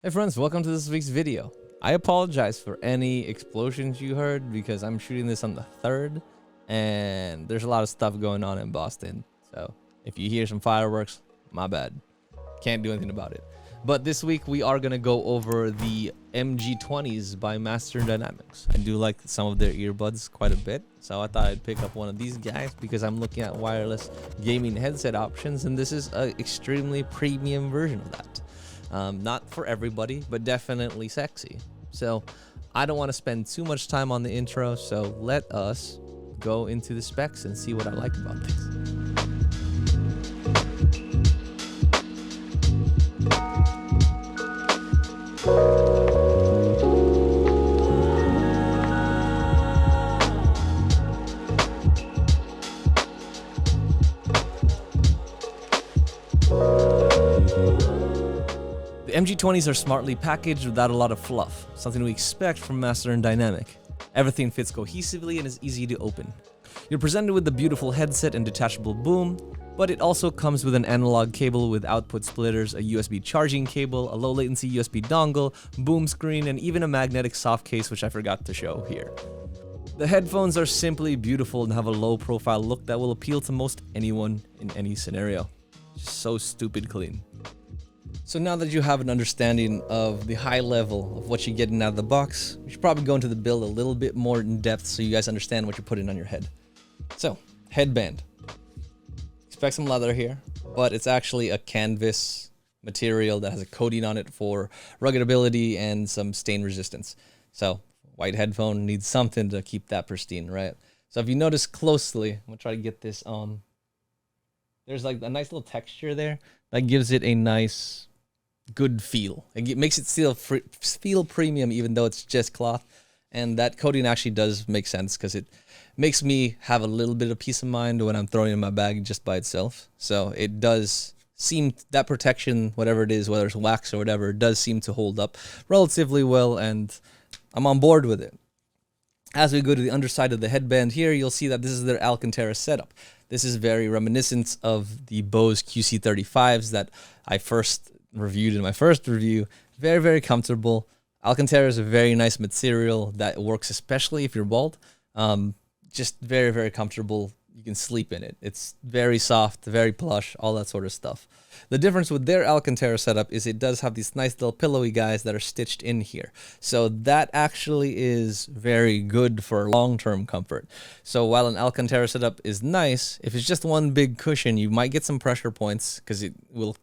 Hey friends, welcome to this week's video. I apologize for any explosions you heard because I'm shooting this on the 3rd and there's a lot of stuff going on in Boston. So if you hear some fireworks, my bad. Can't do anything about it. But this week we are going to go over the MG20s by Master Dynamics. I do like some of their earbuds quite a bit, so I thought I'd pick up one of these guys because I'm looking at wireless gaming headset options, and this is an extremely premium version of that. Not for everybody, but definitely sexy. So I don't want to spend too much time on the intro, so let us go into the specs and see what I like about this. The MG20s are smartly packaged without a lot of fluff, something we expect from Master and Dynamic. Everything fits cohesively and is easy to open. You're presented with the beautiful headset and detachable boom, but it also comes with an analog cable with output splitters, a USB charging cable, a low latency USB dongle, boom screen, and even a magnetic soft case, which I forgot to show here. The headphones are simply beautiful and have a low profile look that will appeal to most anyone in any scenario. Just so stupid clean. So now that you have an understanding of the high level of what you're getting out of the box, we should probably go into the build a little bit more in depth so you guys understand what you're putting on your head. So, headband. Expect some leather here, but it's actually a canvas material that has a coating on it for ruggedability and some stain resistance. So, white headphone needs something to keep that pristine, right? So if you notice closely, I'm gonna try to get this on. There's like a nice little texture there that gives it a nice, good feel. It makes it still feel premium even though it's just cloth. And that coating actually does make sense because it makes me have a little bit of peace of mind when I'm throwing it in my bag just by itself. So it does seem, that protection, whatever it is, whether it's wax or whatever, does seem to hold up relatively well, and I'm on board with it. As we go to the underside of the headband here, you'll see that this is their Alcantara setup. This is very reminiscent of the Bose QC35s that I first reviewed in my first review. Very, very comfortable. Alcantara is a very nice material that works especially if you're bald. Just very, very comfortable. You can sleep in it. It's very soft, very plush, all that sort of stuff. The difference with their Alcantara setup is it does have these nice little pillowy guys that are stitched in here. So that actually is very good for long-term comfort. So while an Alcantara setup is nice, if it's just one big cushion, you might get some pressure points because it will,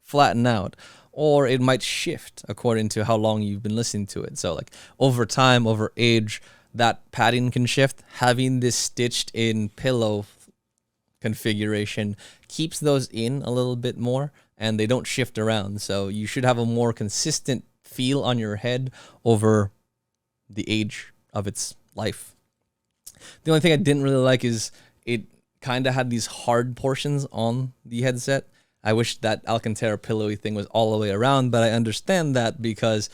flatten out, or it might shift according to how long you've been listening to it. So like over time, over age, that padding can shift. Having this stitched in pillow configuration keeps those in a little bit more and they don't shift around. So you should have a more consistent feel on your head over the age of its life. The only thing I didn't really like is it kind of had these hard portions on the headset. I wish that Alcantara pillowy thing was all the way around, but I understand that because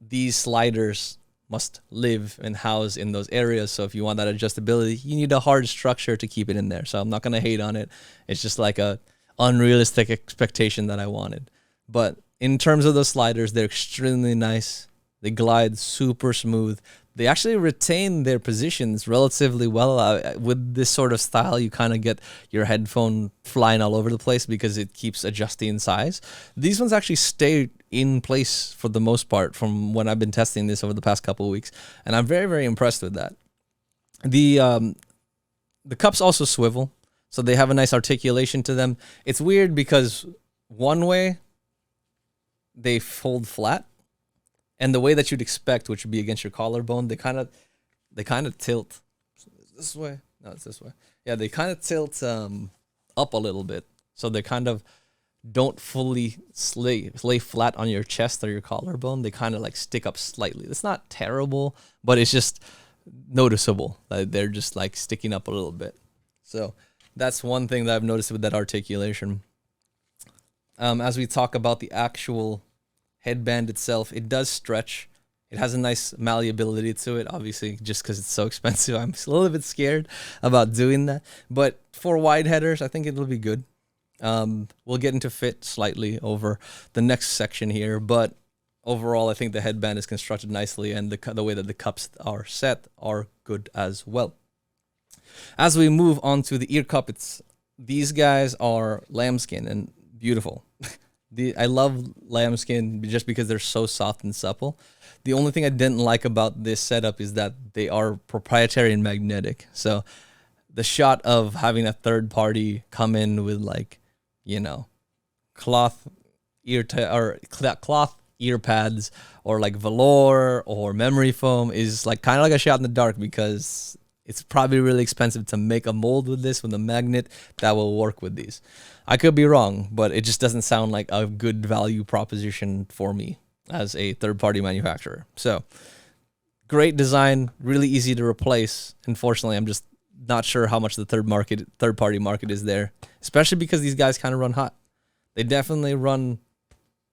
these sliders must live and house in those areas. So if you want that adjustability, you need a hard structure to keep it in there. So I'm not going to hate on it. It's just like a unrealistic expectation that I wanted. But in terms of the sliders, they're extremely nice. They glide super smooth. They actually retain their positions relatively well. With this sort of style, you kind of get your headphone flying all over the place because it keeps adjusting in size. These ones actually stay in place for the most part from when I've been testing this over the past couple of weeks, and I'm very, very impressed with that. The cups also swivel, so they have a nice articulation to them. It's weird because one way they fold flat, and the way that you'd expect, which would be against your collarbone, they kind of tilt this way. No, it's this way. Yeah, they kind of tilt up a little bit, so they kind of don't fully lay flat on your chest or your collarbone. They kind of like stick up slightly. It's not terrible, but it's just noticeable that they're just like sticking up a little bit. So that's one thing that I've noticed with that articulation. As we talk about the actual headband itself, it does stretch. It has a nice malleability to it, obviously, just because it's so expensive. I'm a little bit scared about doing that. But for wide headers, I think it'll be good. We'll get into fit slightly over the next section here, but overall, I think the headband is constructed nicely, and the way that the cups are set are good as well. As we move on to the ear cup, these guys are lambskin and beautiful. I love lambskin just because they're so soft and supple. The only thing I didn't like about this setup is that they are proprietary and magnetic. So the shot of having a third party come in with, like, you know, cloth ear pads or like velour or memory foam is like kind of like a shot in the dark, because it's probably really expensive to make a mold with this, with a magnet that will work with these. I could be wrong, but it just doesn't sound like a good value proposition for me as a third-party manufacturer. So, great design, really easy to replace. Unfortunately, I'm just not sure how much the third-party market is there, especially because these guys kind of run hot. They definitely run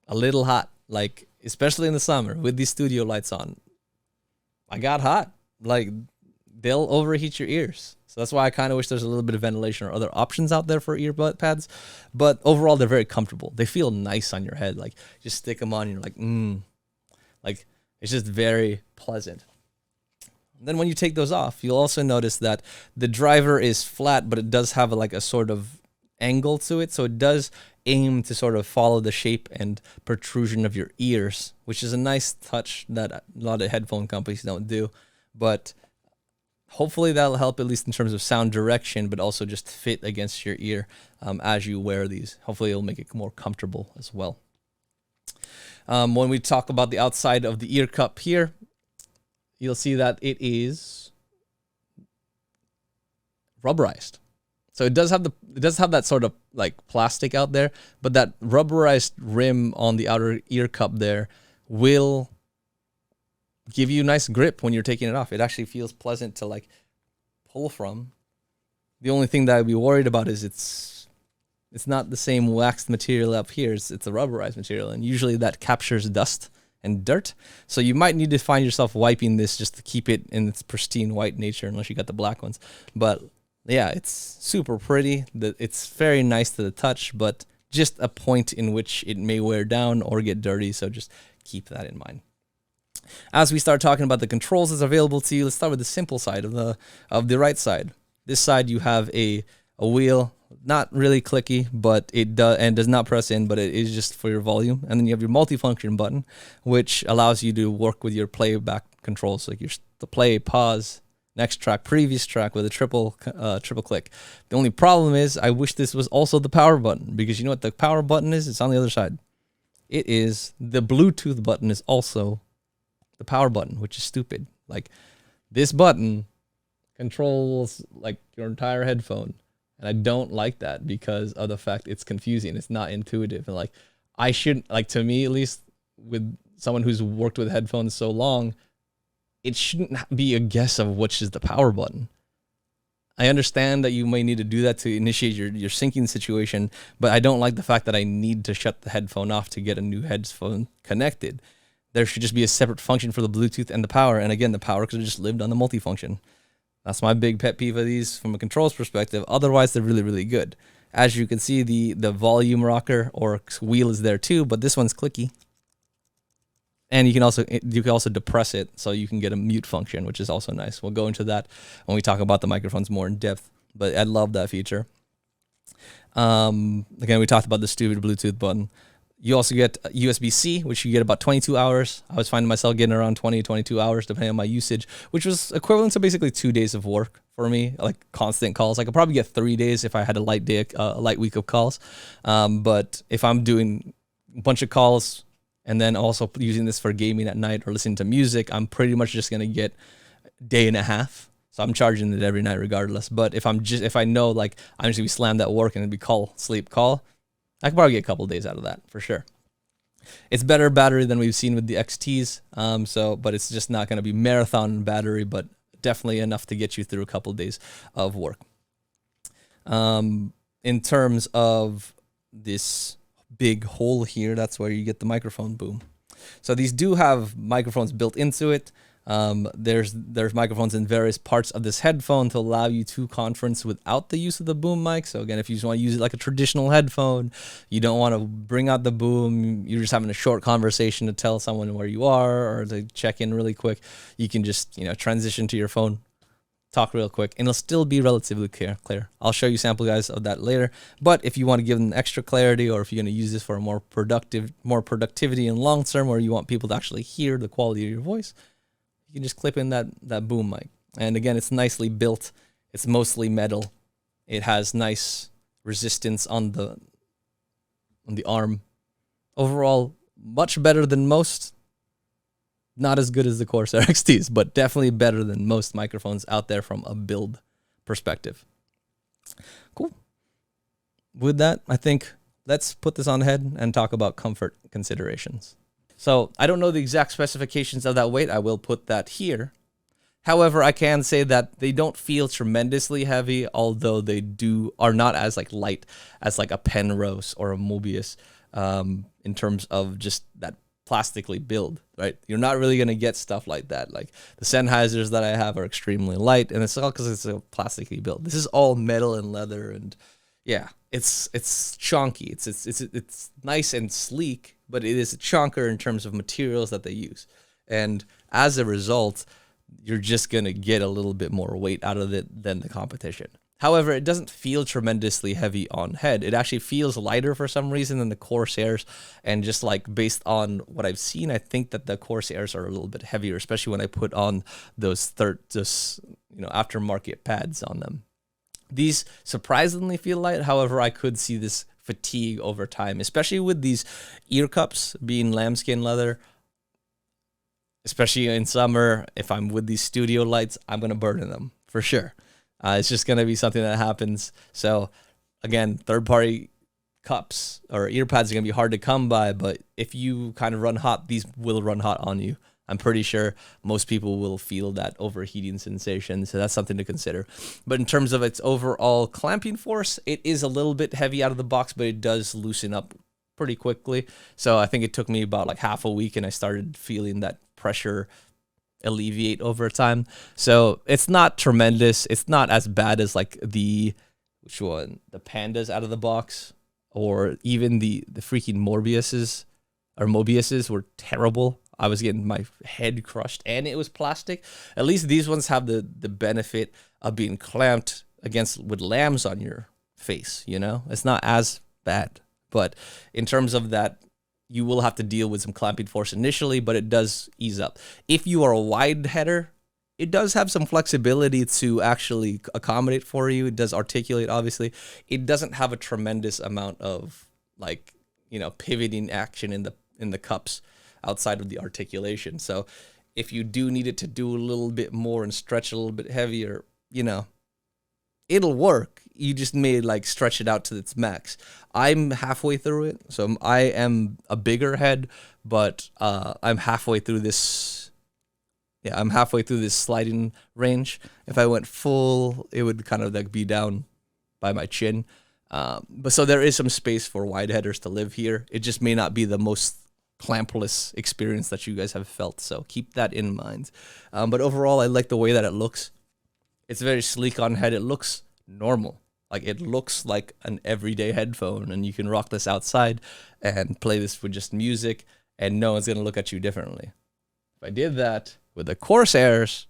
a little hot, like especially in the summer with these studio lights on. I got hot. Like, they'll overheat your ears. So that's why I kind of wish there's a little bit of ventilation or other options out there for earbud pads. But overall, they're very comfortable. They feel nice on your head. Like, just stick them on and you're like, Like, it's just very pleasant. And then when you take those off, you'll also notice that the driver is flat, but it does have a sort of angle to it. So it does aim to sort of follow the shape and protrusion of your ears, which is a nice touch that a lot of headphone companies don't do. But hopefully that'll help, at least in terms of sound direction, but also just fit against your ear as you wear these. Hopefully it'll make it more comfortable as well. When we talk about the outside of the ear cup here, you'll see that it is rubberized. So it does have that sort of like plastic out there, but that rubberized rim on the outer ear cup there will give you nice grip when you're taking it off. It actually feels pleasant to like pull from. The only thing that I'd be worried about is it's not the same waxed material up here. It's a rubberized material, and usually that captures dust and dirt. So you might need to find yourself wiping this just to keep it in its pristine white nature, unless you got the black ones. But yeah, it's super pretty. It's very nice to the touch, but just a point in which it may wear down or get dirty. So just keep that in mind. As we start talking about the controls that's available to you, let's start with the simple side of the right side. This side you have a wheel, not really clicky, but it does not press in, but it is just for your volume. And then you have your multifunction button, which allows you to work with your playback controls, like the play, pause, next track, previous track with a triple click. The only problem is I wish this was also the power button, because you know what the power button is? It's on the other side. It is the Bluetooth button is also the power button, which is stupid. Like, this button controls like your entire headphone, and I don't like that because of the fact it's confusing. It's not intuitive, and like I shouldn't, like, to me at least, with someone who's worked with headphones so long, it shouldn't be a guess of which is the power button. I understand that you may need to do that to initiate your syncing situation, but I don't like the fact that I need to shut the headphone off to get a new headphone connected. There should just be a separate function for the Bluetooth and the power. And again, the power could have just lived on the multifunction. That's my big pet peeve of these from a controls perspective. Otherwise, they're really, really good. As you can see, the volume rocker or wheel is there too, but this one's clicky. And you can also depress it, so you can get a mute function, which is also nice. We'll go into that when we talk about the microphones more in depth, but I love that feature. Again, we talked about the stupid Bluetooth button. You also get USB-C, which you get about 22 hours. I was finding myself getting around 20, 22 hours, depending on my usage, which was equivalent to basically 2 days of work for me, like constant calls. I could probably get 3 days if I had a light week of calls. But if I'm doing a bunch of calls and then also using this for gaming at night or listening to music, I'm pretty much just going to get a day and a half. So I'm charging it every night regardless. But if I know like I'm just going to be slammed at work and it'd be call, sleep, call, I could probably get a couple of days out of that for sure. It's better battery than we've seen with the XTs, but it's just not going to be marathon battery, but definitely enough to get you through a couple of days of work. In terms of this big hole here, that's where you get the microphone boom. So these do have microphones built into it. There's microphones in various parts of this headphone to allow you to conference without the use of the boom mic. So again, if you just want to use it like a traditional headphone, you don't want to bring out the boom, you're just having a short conversation to tell someone where you are or to check in really quick, you can just, transition to your phone, talk real quick, and it'll still be relatively clear. I'll show you sample guys of that later. But if you want to give them extra clarity, or if you're going to use this for more productivity in long term, where you want people to actually hear the quality of your voice, you can just clip in that boom mic. And again, it's nicely built. It's mostly metal. It has nice resistance on the arm. Overall, much better than most. Not as good as the Corsair XTs, but definitely better than most microphones out there from a build perspective. Cool. With that, I think let's put this on ahead and talk about comfort considerations. So I don't know the exact specifications of that weight. I will put that here. However, I can say that they don't feel tremendously heavy, although they are not as light as a Penrose or a Mobius in terms of just that plastically build, right? You're not really going to get stuff like that. Like the Sennheisers that I have are extremely light, and it's all because it's a plastically built. This is all metal and leather, and yeah, it's chunky. It's nice and sleek, but it is a chunker in terms of materials that they use. And as a result, you're just going to get a little bit more weight out of it than the competition. However, it doesn't feel tremendously heavy on head. It actually feels lighter for some reason than the Corsairs. And just based on what I've seen, I think that the Corsairs are a little bit heavier, especially when I put on those aftermarket pads on them. These surprisingly feel light. However, I could see this fatigue over time, especially with these ear cups being lambskin leather. Especially in summer, if I'm with these studio lights, I'm going to burn in them for sure. It's just going to be something that happens. So again, third-party cups or ear pads are going to be hard to come by, but if you kind of run hot, these will run hot on you. I'm pretty sure most people will feel that overheating sensation, so that's something to consider. But in terms of its overall clamping force, it is a little bit heavy out of the box, but it does loosen up pretty quickly. So I think it took me about half a week, and I started feeling that pressure alleviate over time. So it's not tremendous. It's not as bad as the Pandas out of the box, or even the freaking Mobiuses were terrible. I was getting my head crushed, and it was plastic. At least these ones have the benefit of being clamped with lambs on your face. It's not as bad, but in terms of that, you will have to deal with some clamping force initially, but it does ease up. If you are a wide header, it does have some flexibility to actually accommodate for you. It does articulate, obviously. It doesn't have a tremendous amount of pivoting action in the cups outside of the articulation. So if you do need it to do a little bit more and stretch a little bit heavier, it'll work. You just may stretch it out to its max. I'm halfway through it, so I am a bigger head, but I'm halfway through this. Yeah, I'm halfway through this sliding range. If I went full, it would kind of be down by my chin. But so there is some space for wide headers to live here. It just may not be the most clampless experience that you guys have felt. So keep that in mind. But overall, I like the way that it looks. It's very sleek on head. It looks normal. It looks like an everyday headphone, and you can rock this outside and play this with just music, and no one's going to look at you differently. If I did that with the Corsairs,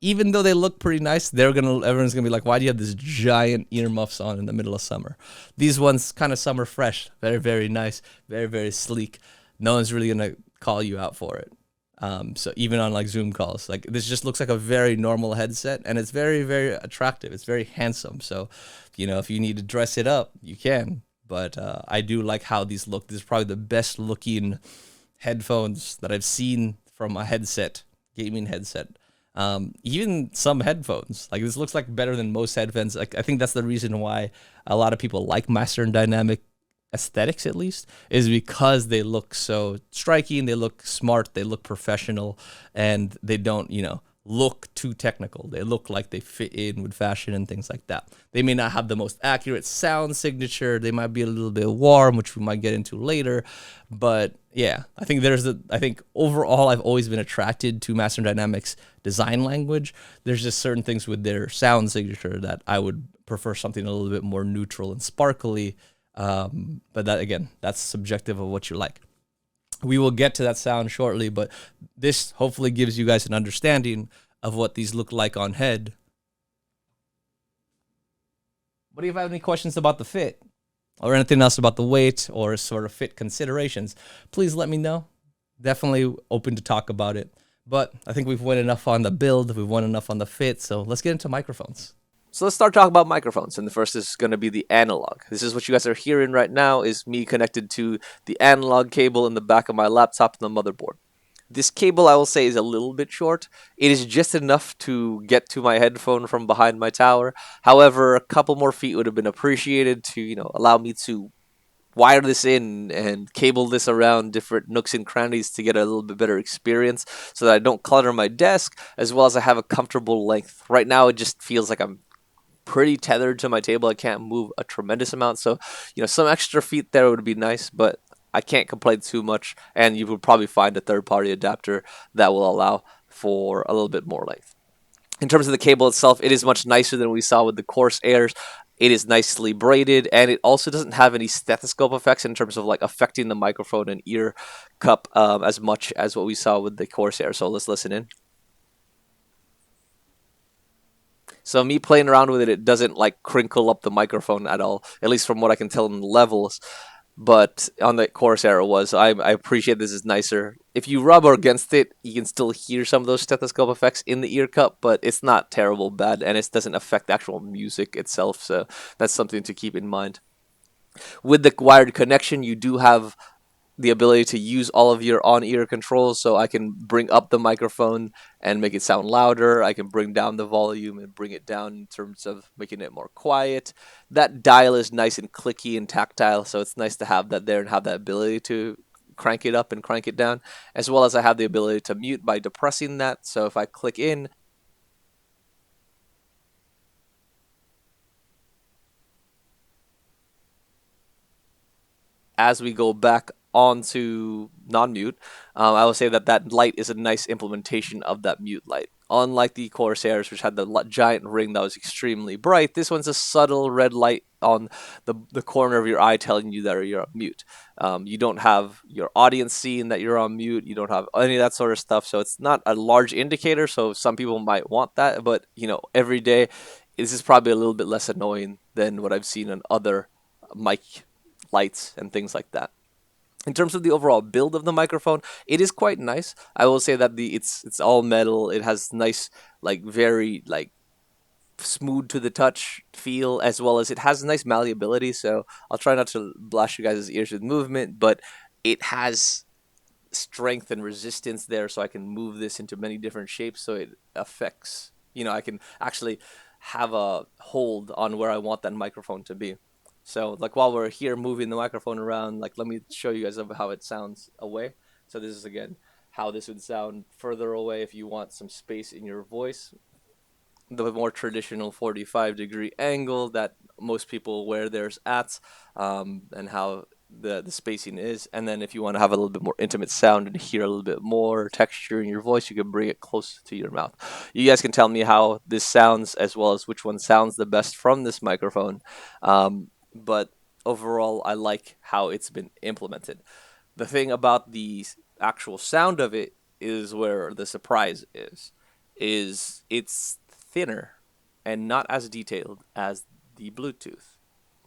even though they look pretty nice, everyone's going to be like, why do you have this giant earmuffs on in the middle of summer? These ones kind of summer fresh, very, very nice, very, very sleek. No one's really going to call you out for it. So even on Zoom calls, this just looks like a very normal headset, and it's very, very attractive. It's very handsome. So, if you need to dress it up, you can. But I do like how these look. This is probably the best looking headphones that I've seen from a gaming headset. Even some headphones, this looks better than most headphones. I think that's the reason why a lot of people like Master and Dynamic aesthetics, at least, is because they look so striking, they look smart, they look professional, and they don't look too technical. They look like they fit in with fashion and things like that. They may not have the most accurate sound signature. They might be a little bit warm, which we might get into later. But yeah, I think overall I've always been attracted to Master Dynamics design language. There's just certain things with their sound signature that I would prefer something a little bit more neutral and sparkly. But that again, that's subjective of what you like. We will get to that sound shortly, but this hopefully gives you guys an understanding of what these look like on head. What do you have any questions about the fit or anything else about the weight or sort of fit considerations? Please let me know. Definitely open to talk about it. But I think we've went enough on the build, we've went enough on the fit, so let's get into microphones. So let's start talking about microphones, and the first is going to be the analog. This is what you guys are hearing right now is me connected to the analog cable in the back of my laptop and the motherboard. This cable, I will say, is a little bit short. It is just enough to get to my headphone from behind my tower. However, a couple more feet would have been appreciated to, allow me to wire this in and cable this around different nooks and crannies to get a little bit better experience so that I don't clutter my desk, as well as I have a comfortable length. Right now, it just feels like I'm pretty tethered to my table. I can't move a tremendous amount. So, some extra feet there would be nice, but I can't complain too much. And you would probably find a third-party adapter that will allow for a little bit more length. In terms of the cable itself, it is much nicer than we saw with the Corsairs. It is nicely braided, and it also doesn't have any stethoscope effects in terms of like affecting the microphone and ear cup as much as what we saw with the Corsair. So let's listen in. So me playing around with it, it doesn't like crinkle up the microphone at all, at least from what I can tell in the levels. But on the Corsair it was. I appreciate this is nicer. If you rub against it, you can still hear some of those stethoscope effects in the ear cup, but it's not terrible bad, and it doesn't affect the actual music itself, so that's something to keep in mind. With the wired connection, you do have the ability to use all of your on-ear controls, so I can bring up the microphone and make it sound louder. I can bring down the volume and bring it down in terms of making it more quiet. That dial is nice and clicky and tactile, so it's nice to have that there and have that ability to crank it up and crank it down, as well as I have the ability to mute by depressing that. So if I click in, as we go back onto non-mute, I will say that that light is a nice implementation of that mute light. Unlike the Corsairs, which had the giant ring that was extremely bright, this one's a subtle red light on the corner of your eye telling you that you're on mute. You don't have your audience seeing that you're on mute. You don't have any of that sort of stuff. So it's not a large indicator. So some people might want that. But, every day, this is probably a little bit less annoying than what I've seen on other mic lights and things like that. In terms of the overall build of the microphone, it is quite nice. I will say that it's all metal. It has nice, like very like smooth to the touch feel, as well as it has nice malleability. So I'll try not to blast you guys' ears with movement, but it has strength and resistance there, so I can move this into many different shapes. So it affects, I can actually have a hold on where I want that microphone to be. So like while we're here moving the microphone around, like let me show you guys how it sounds away. So this is again how this would sound further away if you want some space in your voice. The more traditional 45-degree angle that most people wear theirs at, and how the spacing is. And then if you want to have a little bit more intimate sound and hear a little bit more texture in your voice, you can bring it close to your mouth. You guys can tell me how this sounds, as well as which one sounds the best from this microphone. But overall, I like how it's been implemented. The thing about the actual sound of it is where the surprise is it's thinner and not as detailed as the Bluetooth,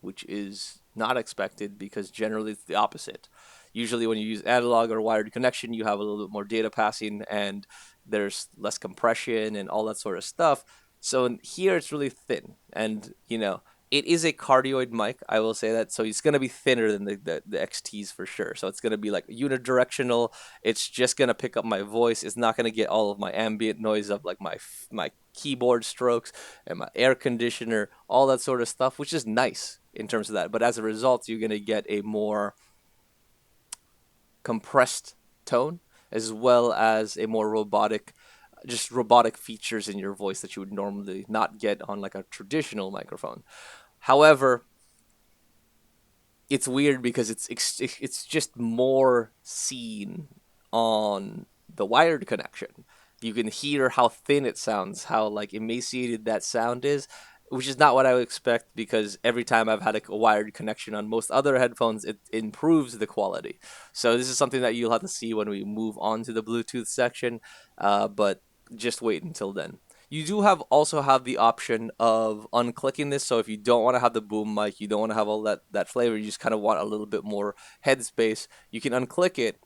which is not expected because generally it's the opposite. Usually when you use analog or wired connection, you have a little bit more data passing and there's less compression and all that sort of stuff. So here it's really thin, and it is a cardioid mic, I will say that. So it's going to be thinner than the XTs for sure. So it's going to be like unidirectional. It's just going to pick up my voice. It's not going to get all of my ambient noise of like my keyboard strokes and my air conditioner, all that sort of stuff, which is nice in terms of that. But as a result, you're going to get a more compressed tone, as well as a more robotic just robotic features in your voice that you would normally not get on like a traditional microphone. However, it's weird because it's just more seen on the wired connection. You can hear how thin it sounds, how like emaciated that sound is, which is not what I would expect because every time I've had a wired connection on most other headphones, it improves the quality. So this is something that you'll have to see when we move on to the Bluetooth section, but just wait until then. You do have also have the option of unclicking this. So if you don't want to have the boom mic, you don't want to have all that flavor, you just kind of want a little bit more headspace, you can unclick it,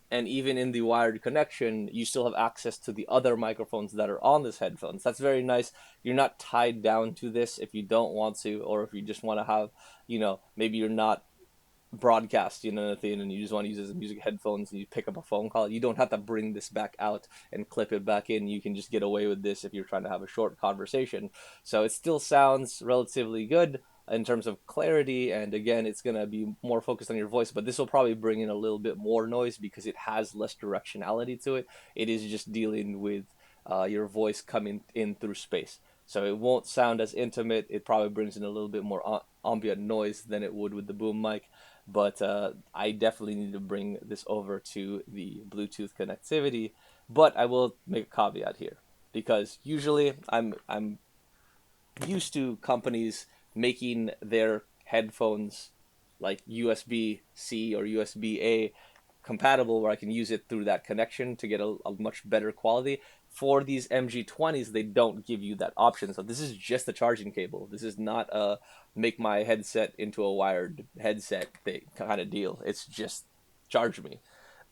and even in the wired connection, you still have access to the other microphones that are on this headphones. That's very nice. You're not tied down to this if you don't want to, or if you just want to have, maybe you're not broadcast, anything, and you just want to use it as music headphones and you pick up a phone call. You don't have to bring this back out and clip it back in. You can just get away with this if you're trying to have a short conversation. So it still sounds relatively good in terms of clarity, and again, it's going to be more focused on your voice, but this will probably bring in a little bit more noise because it has less directionality to it. It is just dealing with your voice coming in through space, so it won't sound as intimate. It probably brings in a little bit more ambient noise than it would with the boom mic, but I definitely need to bring this over to the Bluetooth connectivity. But I will make a caveat here because usually I'm used to companies making their headphones like USB C or USB A compatible where I can use it through that connection to get a much better quality. For these MG20s, they don't give you that option. So this is just a charging cable. This is not a make my headset into a wired headset thing kind of deal. It's just charge me.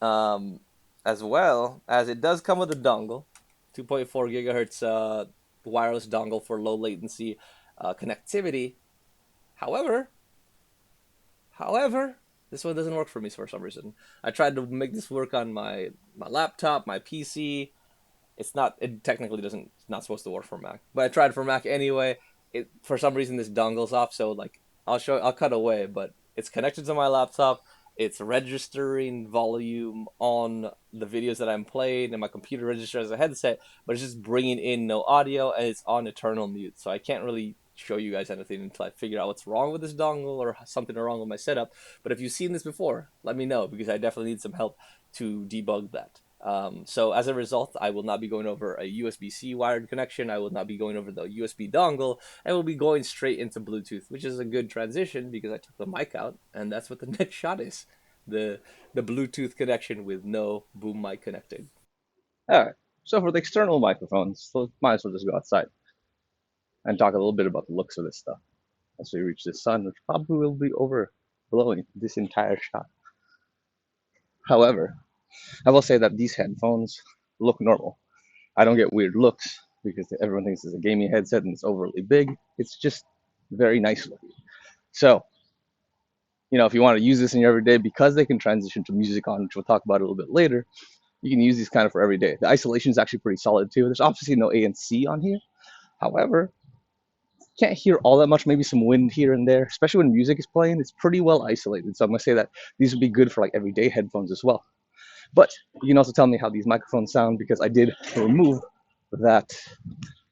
Um, as well as it does come with a dongle, 2.4 gigahertz wireless dongle for low latency connectivity. However, However, this one doesn't work for me for some reason. I tried to make this work on my laptop, my PC. It's not. It technically doesn't. It's not supposed to work for Mac. But I tried for Mac anyway. It for some reason this dongle's off. So like I'll cut away. But it's connected to my laptop. It's registering volume on the videos that I'm playing, and my computer registers as a headset. But it's just bringing in no audio, and it's on eternal mute. So I can't really show you guys anything until I figure out what's wrong with this dongle or something wrong with my setup. But if you've seen this before, let me know because I definitely need some help to debug that. So as a result, I will not be going over a USB-C wired connection. I will not be going over the USB dongle. I will be going straight into Bluetooth, which is a good transition because I took the mic out, and that's what the next shot is. The the Bluetooth connection with no boom mic connected. All right. So for the external microphones, so might as well just go outside and talk a little bit about the looks of this stuff as we reach the sun, which probably will be overblowing this entire shot. However, I will say that these headphones look normal. I don't get weird looks because everyone thinks it's a gaming headset and it's overly big. It's just very nice looking. So, if you want to use this in your everyday, because they can transition to music on, which we'll talk about a little bit later, you can use these kind of for every day. The isolation is actually pretty solid too. There's obviously no ANC on here. However, can't hear all that much, maybe some wind here and there, especially when music is playing. It's pretty well isolated. So I'm going to say that these would be good for like everyday headphones as well. But you can also tell me how these microphones sound because I did remove that,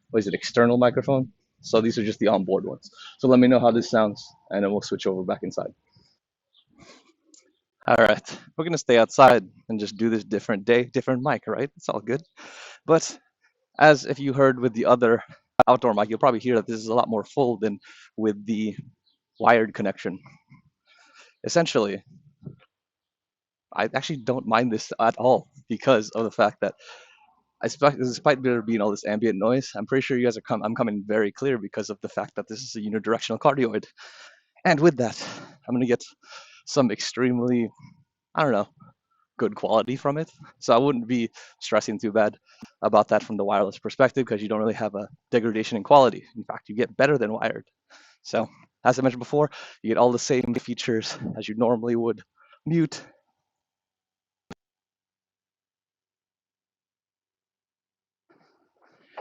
what is it, external microphone. So these are just the onboard ones. So let me know how this sounds and then we'll switch over back inside. All right, we're going to stay outside and just do this different day, different mic, right? It's all good. But as if you heard with the other outdoor mic, you'll probably hear that this is a lot more full than with the wired connection. Essentially, I actually don't mind this at all because of the fact that despite there being all this ambient noise, I'm pretty sure you guys I'm coming very clear because of the fact that this is a unidirectional cardioid. And with that, I'm going to get some extremely, I don't know, good quality from it. So I wouldn't be stressing too bad about that from the wireless perspective because you don't really have a degradation in quality. In fact, you get better than wired. So as I mentioned before, you get all the same features as you normally would. Mute.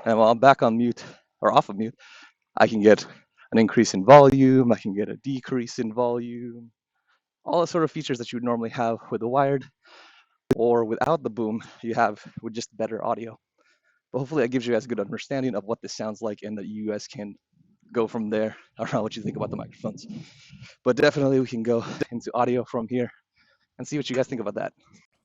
And while I'm back on mute or off of mute, I can get an increase in volume, I can get a decrease in volume, all the sort of features that you would normally have with the wired or without the boom, you have with just better audio. But hopefully that gives you guys a good understanding of what this sounds like, and that you guys can go from there around what you think about the microphones. But definitely we can go into audio from here and see what you guys think about that.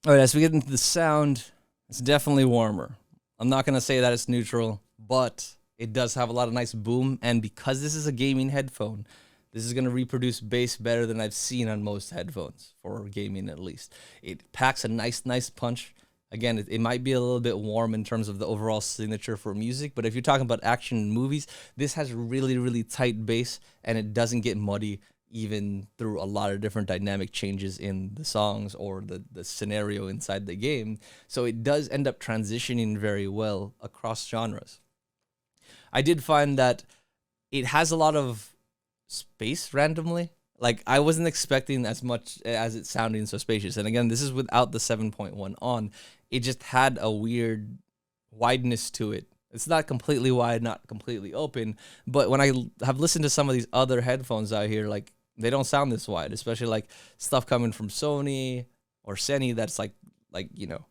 All right, as we get into the sound, it's definitely warmer. I'm not going to say that it's neutral, but it does have a lot of nice boom. And because this is a gaming headphone, this is going to reproduce bass better than I've seen on most headphones, for gaming at least. It packs a nice punch. Again, it might be a little bit warm in terms of the overall signature for music, but if you're talking about action and movies, this has really tight bass, and it doesn't get muddy even through a lot of different dynamic changes in the songs or the scenario inside the game. So it does end up transitioning very well across genres. I did find that it has a lot of space randomly. Like, I wasn't expecting as much as it sounding so spacious. And again, this is without the 7.1 on. It just had a weird wideness to it. It's not completely wide, not completely open. But when I have listened to some of these other headphones out here, like, they don't sound this wide, especially like stuff coming from Sony or Sony that's like you know,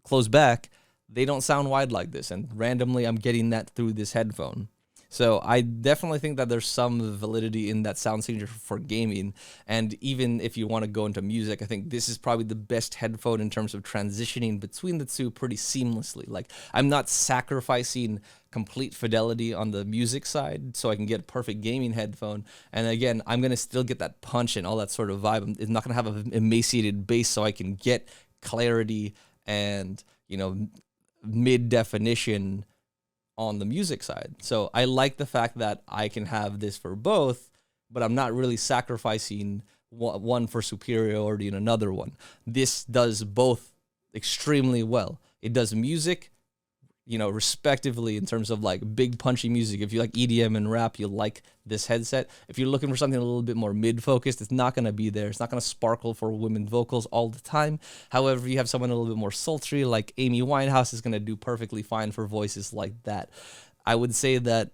close back. They don't sound wide like this. And randomly, I'm getting that through this headphone. So I definitely think that there's some validity in that sound signature for gaming. And even if you want to go into music, I think this is probably the best headphone in terms of transitioning between the two pretty seamlessly. Like, I'm not sacrificing complete fidelity on the music side so I can get a perfect gaming headphone. And again, I'm going to still get that punch and all that sort of vibe. It's not going to have an emaciated bass so I can get clarity and, you know, mid-definition on the music side. So I like the fact that I can have this for both, but I'm not really sacrificing one for superiority in another one. This does both extremely well. It does music, you know, respectively in terms of like big punchy music. If you like EDM and rap, you'll like this headset. If you're looking for something a little bit more mid-focused, it's not going to be there. It's not going to sparkle for women vocals all the time. However, you have someone a little bit more sultry, like Amy Winehouse is going to do perfectly fine for voices like that. I would say that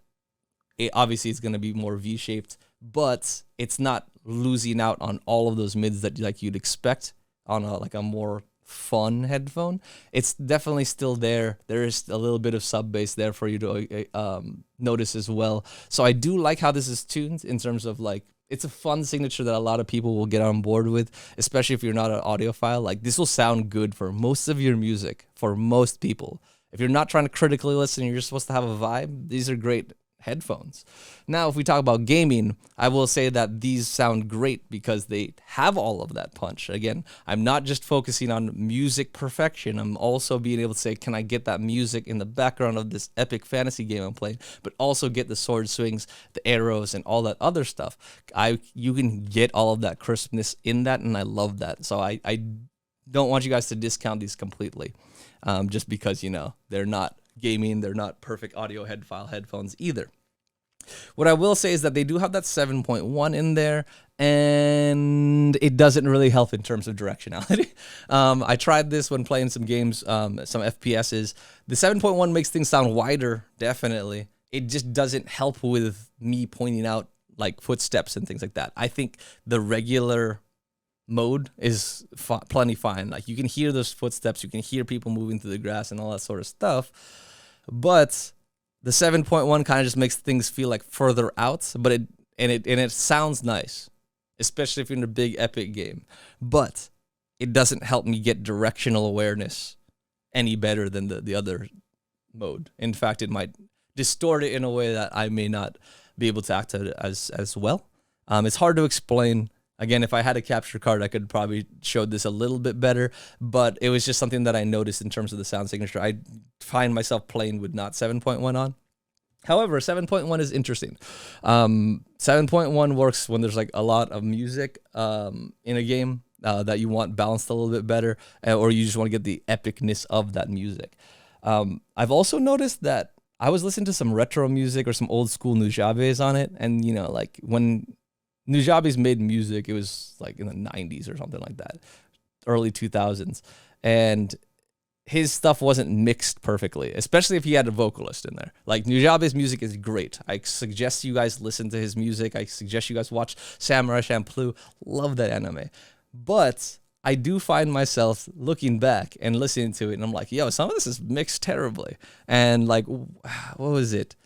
it obviously is going to be more V-shaped, but it's not losing out on all of those mids that like you'd expect on a more fun headphone. It's definitely still there. There is a little bit of sub bass there for you to notice as well. So I do like how this is tuned in terms of like, it's a fun signature that a lot of people will get on board with, especially if you're not an audiophile. Like, this will sound good for most of your music, for most people. If you're not trying to critically listen, you're just supposed to have a vibe, these are great headphones. Now, if we talk about gaming, I will say that these sound great because they have all of that punch. Again, I'm not just focusing on music perfection. I'm also being able to say, can I get that music in the background of this epic fantasy game I'm playing, but also get the sword swings, the arrows, and all that other stuff. You can get all of that crispness in that, and I love that. So I don't want you guys to discount these completely, just because, you know, they're not gaming, they're not perfect audio headphones either. What I will say is that they do have that 7.1 in there, and it doesn't really help in terms of directionality. I tried this when playing some games, some FPSs. The 7.1 makes things sound wider, definitely. It just doesn't help with me pointing out like footsteps and things like that. I think the regular mode is plenty fine. Like, you can hear those footsteps, you can hear people moving through the grass and all that sort of stuff. But the 7.1 kind of just makes things feel like further out, but it sounds nice, especially if you're in a big epic game. But it doesn't help me get directional awareness any better than the other mode. In fact, it might distort it in a way that I may not be able to act as well. It's hard to explain. Again, if I had a capture card, I could probably show this a little bit better, but it was just something that I noticed in terms of the sound signature. I find myself playing with not 7.1 on. However, 7.1 is interesting. 7.1 works when there's like a lot of music in a game that you want balanced a little bit better, or you just want to get the epicness of that music. I've also noticed that I was listening to some retro music or some old school Nujabes on it, and you know, like when Nujabes made music, it was like in the 90s or something like that, early 2000s. And his stuff wasn't mixed perfectly, especially if he had a vocalist in there. Like, Nujabes music is great. I suggest you guys listen to his music. I suggest you guys watch Samurai Champloo. Love that anime. But I do find myself looking back and listening to it, and I'm like, yo, some of this is mixed terribly. And like, what was it?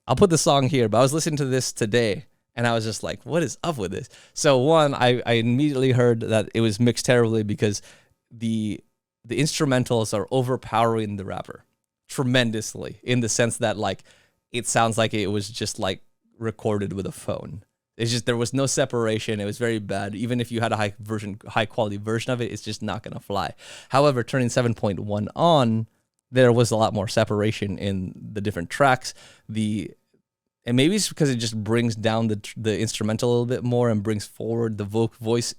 I'll put the song here, but I was listening to this today, and I was just like, what is up with this? So one, I immediately heard that it was mixed terribly because the instrumentals are overpowering the rapper tremendously, in the sense that like it sounds like it was just like recorded with a phone. It's just, there was no separation. It was very bad. Even if you had a high quality version of it, it's just not gonna fly. However, turning 7.1 on, there was a lot more separation in the different tracks. And maybe it's because it just brings down the instrumental a little bit more and brings forward the voice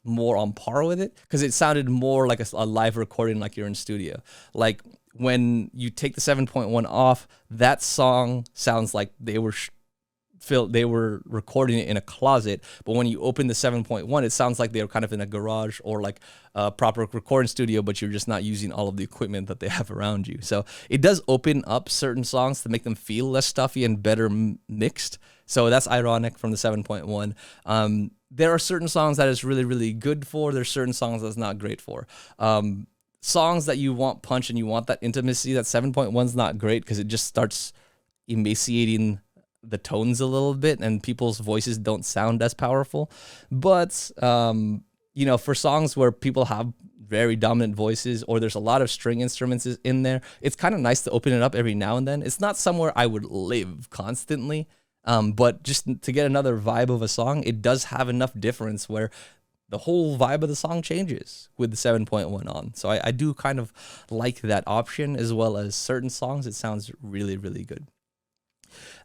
more on par with it, because it sounded more like a live recording, like you're in studio. Like when you take the 7.1 off, that song sounds like they were recording it in a closet, but when you open the 7.1, it sounds like they were kind of in a garage or like a proper recording studio, but you're just not using all of the equipment that they have around you. So it does open up certain songs to make them feel less stuffy and better mixed. So that's ironic from the 7.1. There are certain songs that it's really, really good for. There's certain songs that's not great for. Songs that you want punch and you want that intimacy, that 7.1 is not great because it just starts emaciating the tones a little bit and people's voices don't sound as powerful. But, you know, for songs where people have very dominant voices or there's a lot of string instruments in there, it's kind of nice to open it up every now and then. It's not somewhere I would live constantly, but just to get another vibe of a song, it does have enough difference where the whole vibe of the song changes with the 7.1 on. So I do kind of like that option, as well as certain songs. It sounds really, really good.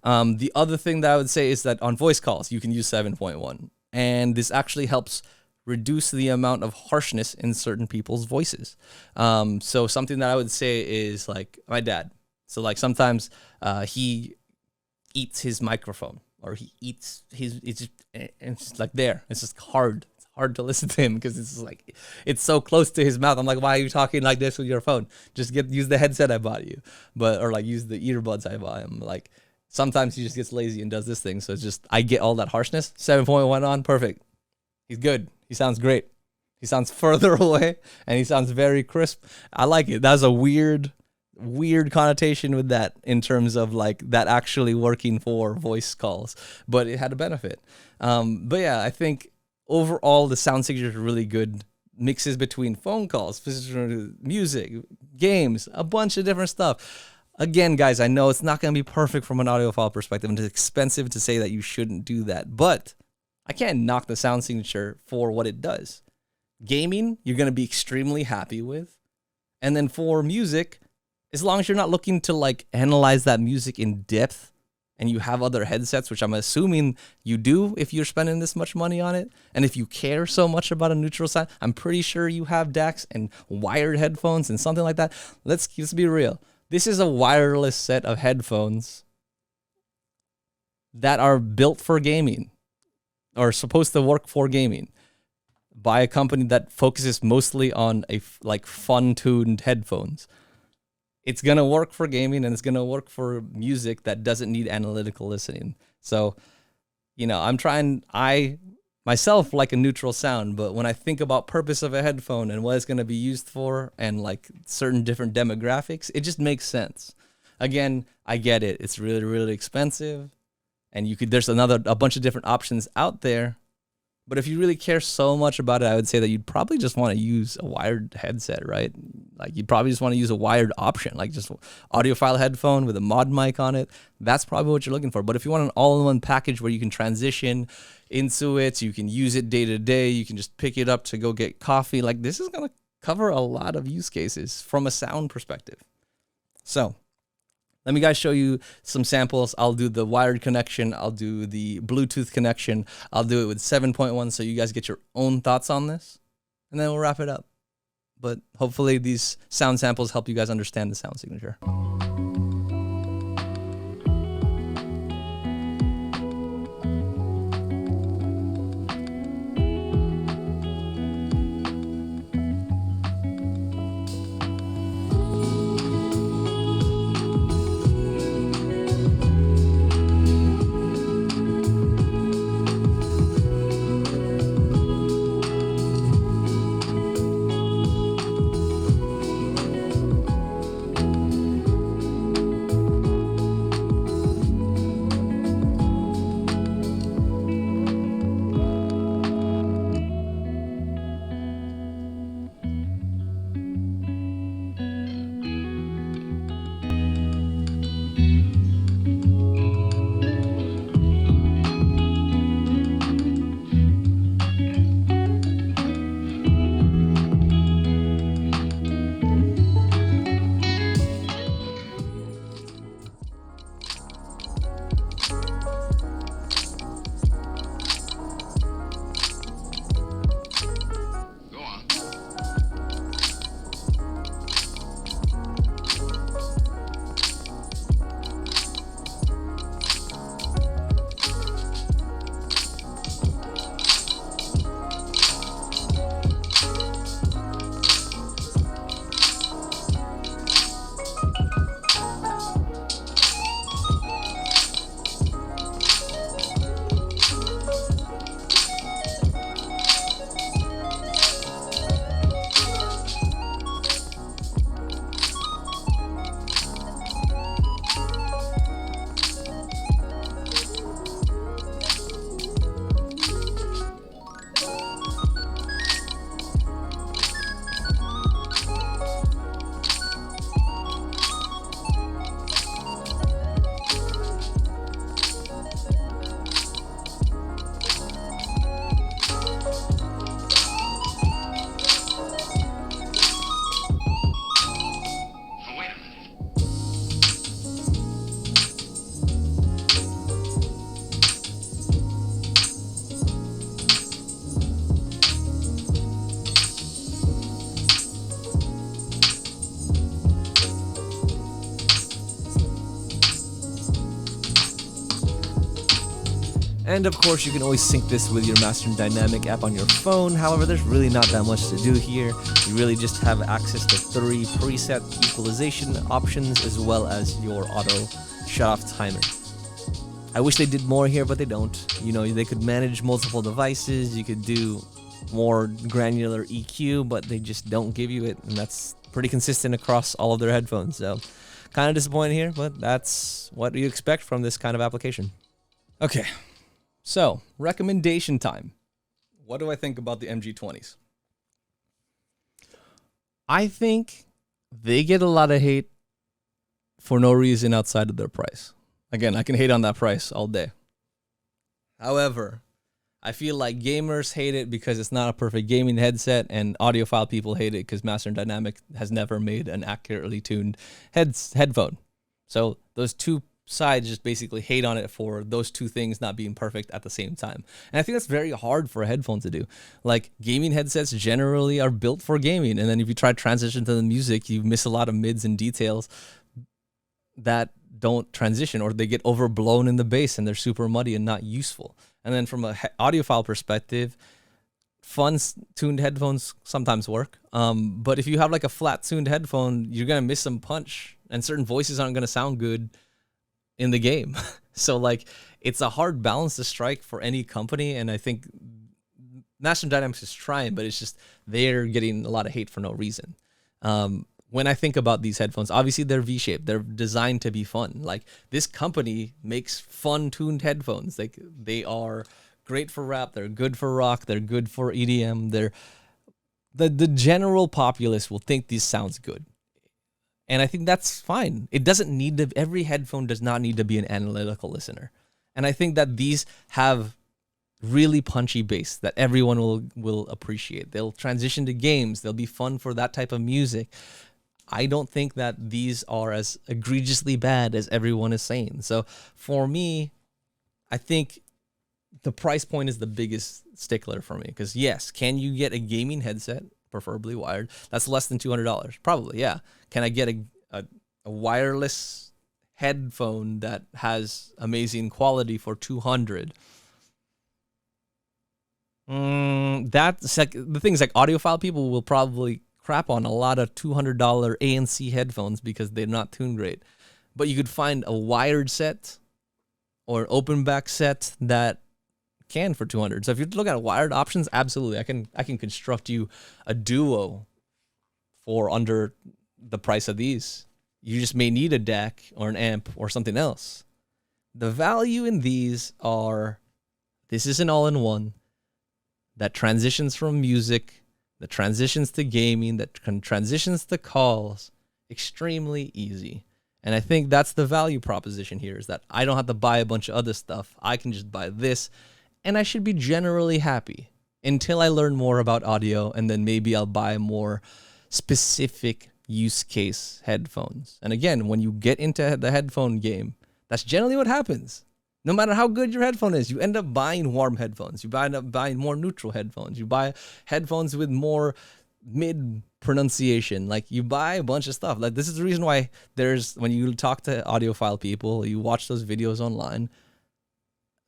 The other thing that I would say is that on voice calls, you can use 7.1. And this actually helps reduce the amount of harshness in certain people's voices. So something that I would say is like my dad. So like sometimes he eats his microphone, or he eats it's just like there. It's just hard. It's hard to listen to him because it's like, it's so close to his mouth. I'm like, why are you talking like this with your phone? Just use the headset I bought you, or like use the earbuds I bought him. Like sometimes he just gets lazy and does this thing. So it's just, I get all that harshness. 7.1 on, perfect. He's good. He sounds great. He sounds further away and he sounds very crisp. I like it. That's a weird connotation with that in terms of like that actually working for voice calls, but it had a benefit. But yeah, I think overall the sound signature is really good. Mixes between phone calls, music, games, a bunch of different stuff. Again, guys, I know it's not going to be perfect from an audiophile perspective, and it's expensive to say that you shouldn't do that, but I can't knock the sound signature for what it does. Gaming, you're going to be extremely happy with. And then for music, as long as you're not looking to like analyze that music in depth and you have other headsets, which I'm assuming you do if you're spending this much money on it, and if you care so much about a neutral sound, I'm pretty sure you have DACs and wired headphones and something like that. Let's be real. This is a wireless set of headphones that are built for gaming, or supposed to work for gaming, by a company that focuses mostly on like fun-tuned headphones. It's going to work for gaming and it's going to work for music that doesn't need analytical listening. So, you know, I myself like a neutral sound, but when I think about purpose of a headphone and what it's going to be used for and like certain different demographics, it just makes sense. Again, I get it. It's really, really expensive, and there's a bunch of different options out there. But if you really care so much about it, I would say that you'd probably just want to use a wired headset, right? Like you'd probably just want to use a wired option, like just audiophile headphone with a mod mic on it. That's probably what you're looking for. But if you want an all-in-one package where you can transition into it, you can use it day to day, you can just pick it up to go get coffee, like this is going to cover a lot of use cases from a sound perspective. So let me guys show you some samples. I'll do the wired connection. I'll do the Bluetooth connection. I'll do it with 7.1 so you guys get your own thoughts on this. And then we'll wrap it up. But hopefully these sound samples help you guys understand the sound signature. And of course, you can always sync this with your Master and Dynamic app on your phone. However, there's really not that much to do here. You really just have access to 3 preset equalization options as well as your auto shut-off timer. I wish they did more here, but they don't. You know, they could manage multiple devices. You could do more granular EQ, but they just don't give you it, and that's pretty consistent across all of their headphones. So, kind of disappointed here, but that's what you expect from this kind of application. Okay. So, recommendation time. What do I think about the MG20s? I think they get a lot of hate for no reason outside of their price. Again, I can hate on that price all day. However, I feel like gamers hate it because it's not a perfect gaming headset, and audiophile people hate it because Master and Dynamic has never made an accurately tuned headphone. So those two sides just basically hate on it for those two things not being perfect at the same time. And I think that's very hard for a headphone to do. Like, gaming headsets generally are built for gaming, and then if you try to transition to the music, you miss a lot of mids and details that don't transition, or they get overblown in the bass and they're super muddy and not useful. And then from a audiophile perspective, fun tuned headphones sometimes work. But if you have like a flat tuned headphone, you're going to miss some punch, and certain voices aren't going to sound good in the game. So like, it's a hard balance to strike for any company. And I think Master Dynamics is trying, but it's just, they're getting a lot of hate for no reason. When I think about these headphones, obviously they're V-shaped. They're designed to be fun. Like, this company makes fun tuned headphones. Like, they are great for rap. They're good for rock. They're good for EDM. The general populace will think these sounds good. And I think that's fine. It doesn't need to, every headphone does not need to be an analytical listener. And I think that these have really punchy bass that everyone will appreciate. They'll transition to games. They'll be fun for that type of music. I don't think that these are as egregiously bad as everyone is saying. So for me, I think the price point is the biggest stickler for me. Because yes, can you get a gaming headset, preferably wired, that's less than $200? Probably, yeah. Can I get a wireless headphone that has amazing quality for $200? That's like, the things like audiophile people will probably crap on a lot of $200 ANC headphones because they're not tuned great. But you could find a wired set or an open back set that can for $200. So if you look at wired options, absolutely, I can construct you a duo for under the price of these. You just may need a DAC or an amp or something else. The value in these are, this is an all-in-one that transitions from music, that transitions to gaming, that transitions to calls extremely easy. And I think that's the value proposition here, is that I don't have to buy a bunch of other stuff. I can just buy this, and I should be generally happy until I learn more about audio, and then maybe I'll buy more specific use case headphones. And again, when you get into the headphone game, that's generally what happens. No matter how good your headphone is, you end up buying warm headphones. You end up buying more neutral headphones. You buy headphones with more mid pronunciation. Like, you buy a bunch of stuff. Like, this is the reason why when you talk to audiophile people, you watch those videos online,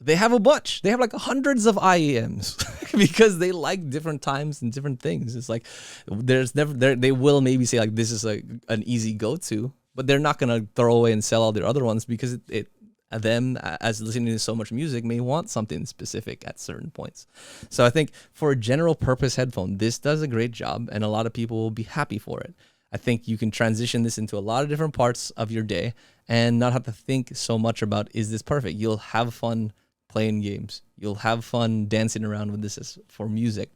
they have a bunch. They have like hundreds of IEMs because they like different times and different things. It's like, they will maybe say like, this is an easy go-to, but they're not going to throw away and sell all their other ones because them, as listening to so much music, may want something specific at certain points. So I think for a general purpose headphone, this does a great job, and a lot of people will be happy for it. I think you can transition this into a lot of different parts of your day and not have to think so much about, is this perfect? You'll have fun playing games. You'll have fun dancing around with this for music.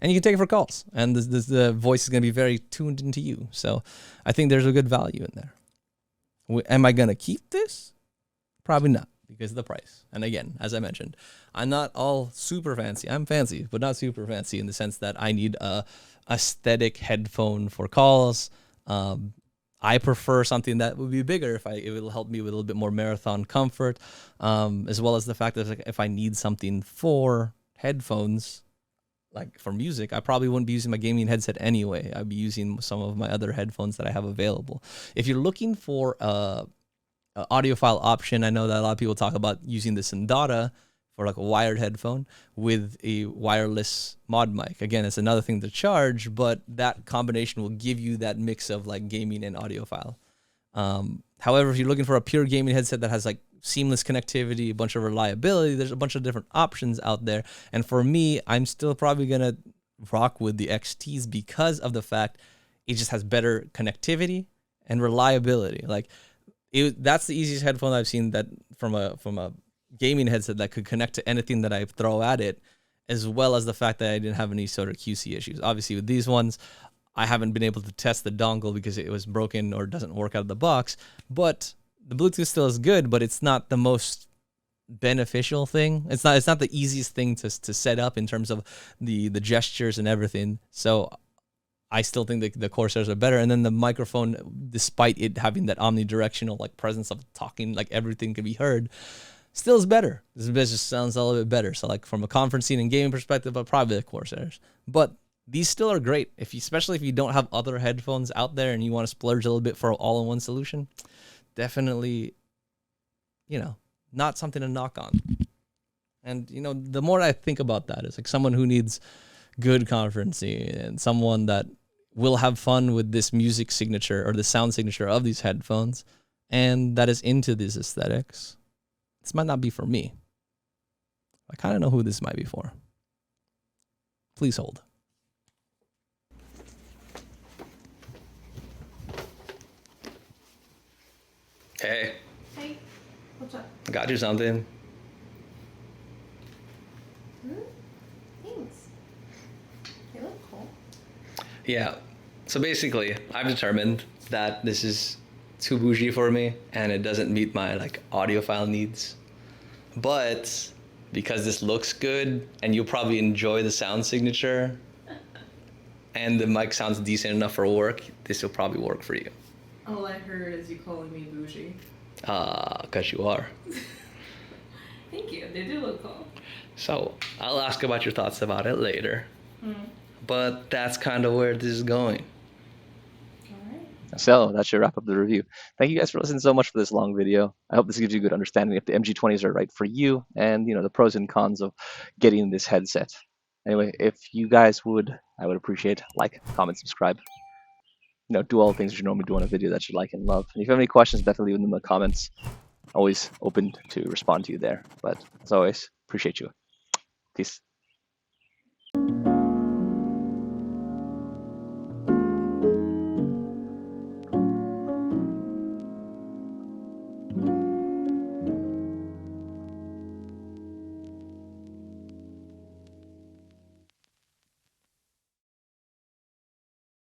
And you can take it for calls. And the voice is going to be very tuned into you. So I think there's a good value in there. Am I going to keep this? Probably not, because of the price. And again, as I mentioned, I'm not all super fancy. I'm fancy, but not super fancy in the sense that I need a aesthetic headphone for calls. I prefer something that would be bigger it will help me with a little bit more marathon comfort, as well as the fact that if I need something for headphones, like for music, I probably wouldn't be using my gaming headset anyway. I'd be using some of my other headphones that I have available. If you're looking for audiophile option. I know that a lot of people talk about using this in data for like a wired headphone with a wireless mod mic. Again, it's another thing to charge, but that combination will give you that mix of like gaming and audiophile. However, if you're looking for a pure gaming headset that has like seamless connectivity, a bunch of reliability, there's a bunch of different options out there. And for me, I'm still probably going to rock with the XTs because of the fact it just has better connectivity and reliability. Like that's the easiest headphone I've seen that from a gaming headset that could connect to anything that I throw at it, as well as the fact that I didn't have any sort of QC issues. Obviously with these ones, I haven't been able to test the dongle because it was broken or doesn't work out of the box, but the Bluetooth still is good, but it's not the most beneficial thing. It's not the easiest thing to set up in terms of the gestures and everything. So I still think the Corsairs are better. And then the microphone, despite it having that omnidirectional like presence of talking, like everything can be heard, still is better. This just sounds a little bit better. So like from a conferencing and gaming perspective, but probably the Corsairs. But these still are great, especially if you don't have other headphones out there and you want to splurge a little bit for an all-in-one solution. Definitely, not something to knock on. And, the more I think about that, it's like someone who needs good conferencing and someone that will have fun with this music signature or the sound signature of these headphones and that is into these aesthetics. This might not be for me. I kind of know who this might be for. Please hold. Hey. Hey, what's up? I got you something. Thanks. They look cool. Yeah. So basically, I've determined that this is too bougie for me and it doesn't meet my like audiophile needs. But because this looks good and you'll probably enjoy the sound signature and the mic sounds decent enough for work, this will probably work for you. All I heard is you calling me bougie. Because you are. Thank you. They do look cool. So I'll ask about your thoughts about it later. But that's kind of where this is going. So that should wrap up the review. Thank you guys for listening so much for this long video. I hope this gives you a good understanding if the MG20s are right for you and the pros and cons of getting this headset. Anyway, if you guys would, I would appreciate like, comment, subscribe. Do all the things that you normally do on a video that you like and love. And if you have any questions, definitely leave them in the comments. Always open to respond to you there. But as always, appreciate you. Peace.